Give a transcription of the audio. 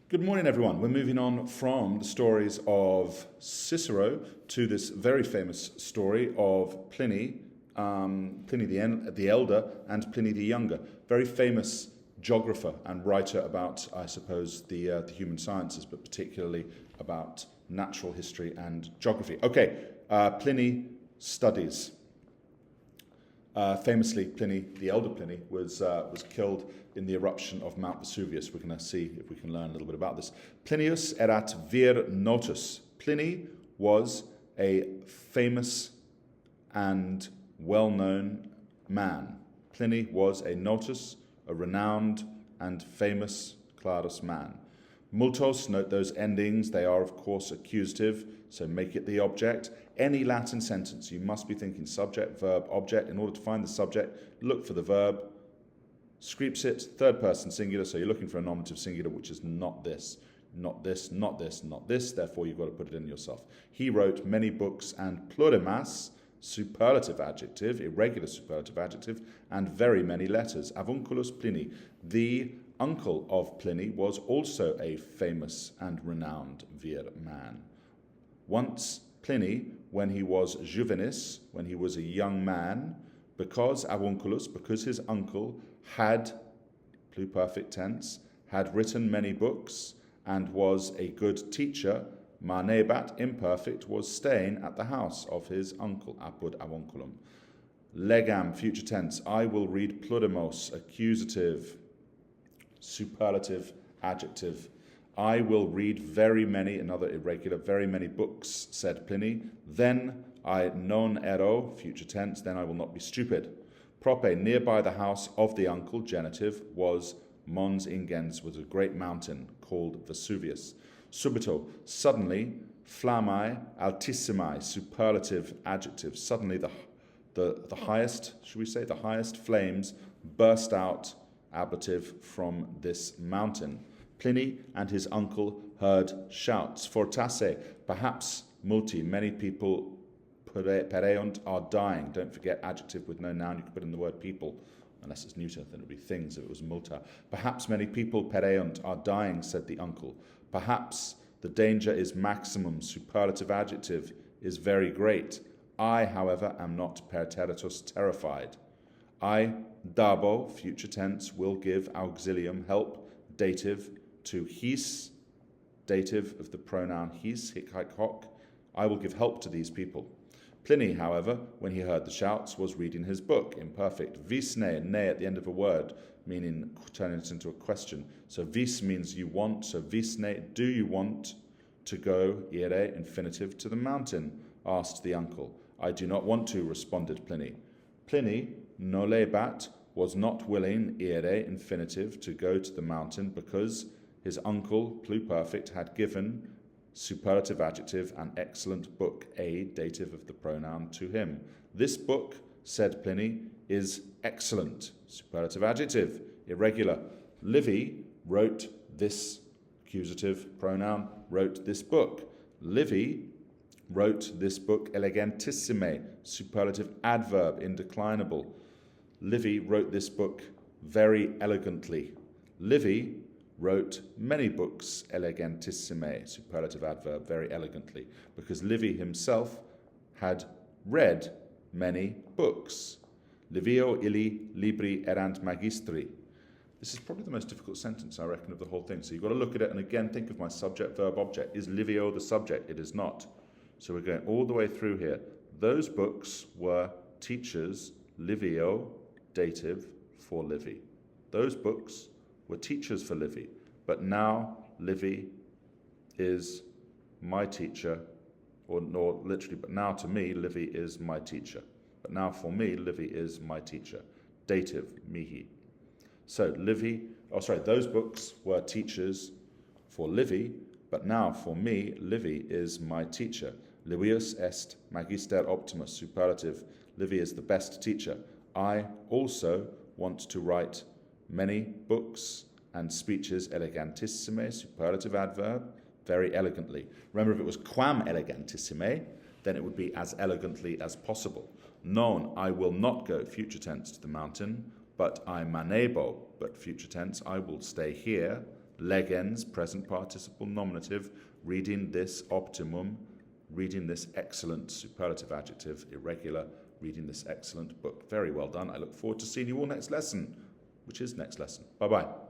Good morning, everyone. We're moving on from the stories of Cicero to this very famous story of Pliny, Pliny the Elder and Pliny the Younger. Very famous geographer and writer about, I suppose, the human sciences, but particularly about natural history and geography. Okay, Pliny studies. Famously, Pliny, the elder Pliny, was killed in the eruption of Mount Vesuvius. We're going to see if we can learn a little bit about this. Plinius erat vir notus. Pliny was a famous and well-known man. Pliny was a notus, a renowned and famous Clarus man. Multos, note those endings, they are of course accusative, so make it the object. Any Latin sentence, you must be thinking subject, verb, object. In order to find the subject, look for the verb. Scripsit, third person singular, so you're looking for a nominative singular, which is not this, not this, not this, not this, therefore you've got to put it in yourself. He wrote many books and plurimas, superlative adjective, irregular superlative adjective, and very many letters. Avunculus Pliny, the uncle of Pliny, was also a famous and renowned vir man. Once Pliny, when he was juvenis, when he was a young man, because avunculus, because his uncle had, pluperfect tense, had written many books and was a good teacher, manebat, imperfect, was staying at the house of his uncle, apud avunculum. Legam, future tense, I will read plurimos, accusative, superlative, adjective. I will read very many, another irregular, very many books, said Pliny. Then I non ero, future tense, then I will not be stupid. Prope, nearby the house of the uncle, genitive, was Mons Ingens, was a great mountain called Vesuvius. Subito, suddenly, flammae altissimae, superlative adjective. Suddenly the highest, should we say, the highest flames burst out, ablative, from this mountain. Pliny and his uncle heard shouts. Fortasse, perhaps multi, many people, pereunt, are dying. Don't forget adjective with no noun, you can put in the word people. Unless it's neuter, then it would be things if it was multa. Perhaps many people, pereunt, are dying, said the uncle. Perhaps the danger is maximum, superlative adjective, is very great. I, however, am not perteritus, terrified. I, dabo, future tense, will give auxilium, help, dative, to his, dative of the pronoun his, hic, haec, hoc. I will give help to these people. Pliny, however, when he heard the shouts, was reading his book, imperfect. Vis ne, ne at the end of a word, meaning turning it into a question. So vis means you want, so vis ne, do you want to go, ire, infinitive, to the mountain? Asked the uncle. I do not want to, responded Pliny. Pliny, nolebat, was not willing, ire, infinitive, to go to the mountain because his uncle, pluperfect, had given superlative adjective, an excellent book, a dative of the pronoun, to him. This book, said Pliny, is excellent, superlative adjective, irregular. Livy wrote this, accusative pronoun, wrote this book. Livy wrote this book, elegantissime, superlative adverb, indeclinable. Livy wrote this book very elegantly. Livy wrote many books, elegantissime, superlative adverb, very elegantly, because Livy himself had read many books. Livio illi libri erant magistri. This is probably the most difficult sentence, I reckon, of the whole thing. So you've got to look at it and again think of my subject, verb, object. Is Livio the subject? It is not. So we're going all the way through here. Those books were teachers, Livio, dative, for Livy. Those books were teachers for Livy, but now Livy is my teacher, or literally, but now to me, Livy is my teacher. But now for me, Livy is my teacher. Dative, mihi. So those books were teachers for Livy, but now for me, Livy is my teacher. Livius est magister optimus, superlative. Livy is the best teacher. I also want to write many books and speeches, elegantissime, superlative adverb, very elegantly. Remember, if it was quam elegantissime, then it would be as elegantly as possible. Non, I will not go, future tense, to the mountain, but I manebo, but future tense, I will stay here, legens, present participle nominative, reading this optimum, reading this excellent superlative adjective, irregular, reading this excellent book. Very well done. I look forward to seeing you all next lesson, which is next lesson. Bye-bye.